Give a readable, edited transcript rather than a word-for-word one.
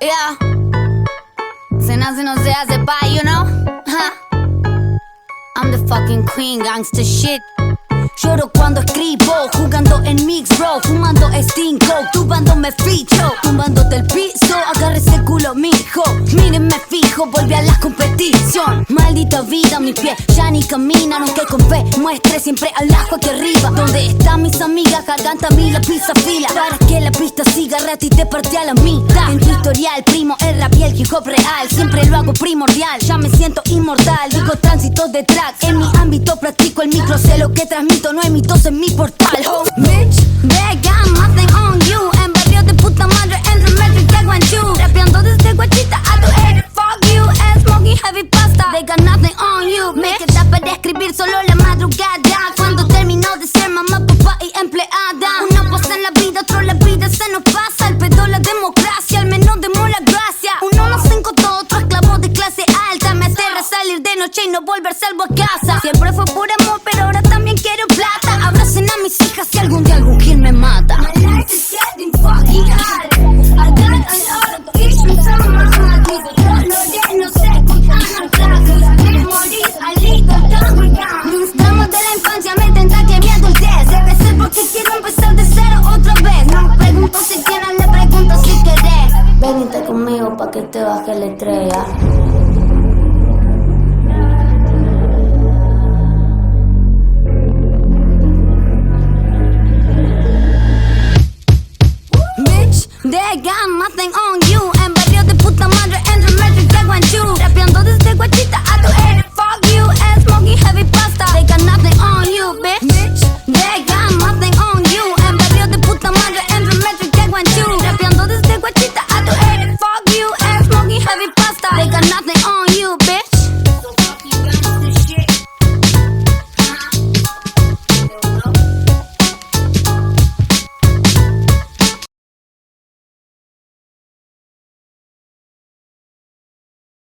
Yeah. Se nace, no se hace pa', you know? Huh. I'm the fucking queen, gangsta shit. Lloro cuando escribo, jugando en mix, bro. Fumando Sting Coke, tumbando me ficho, tumbándote el piso, agárrese el culo, mijo. Mírenme fijo, volví a la competición. Maldita vida, mis pies ya ni caminan. Aunque con fe muestre siempre al ajo aquí arriba. Donde están mis amigas, garganta mi la pizza fila. Para que la pista siga rata y te partí a la mitad. En tu historial, primo, el rap y el hip hop real. Siempre lo hago primordial, ya me siento inmortal. Digo tránsitos de track, en mi ámbito practico el micro. Sé lo que transmito, no hay mitos en mi portal. Oh, bitch, they got nothing on you. En barrio de puta madre, entre metro y Taekwondo. Rapeando desde Guachita a tu head. Fuck you, and smoking heavy pasta. They got nothing on you. Me queda para escribir solo la madrugada. Cuando termino de ser mamá, papá y empleada. Una pasa en la vida, otro la vida se nos pasa. El pedo la democracia, al menos demos la gracia. Uno no se encontró, otro esclavo de clase alta. Me aterra salir de noche y no volver salvo a casa. Siempre fue por amor, pero ahora también quiero plata. Abracen a mis hijas si algún día algún gil me mata. My life is getting fucking hard. I got a lot of issues on my heart. No sé contar clases. Me morir al little down. Mis tramos de la infancia me tenta que mi adultez. Debe ser porque quiero empezar de cero otra vez. No pregunto si quieres, le pregunto si querés. Venite conmigo pa' que te baje la estrella. They got nothing on you. En barrio de puta madre, entre metro y Taekwondo. Rapeando desde Guachita a tu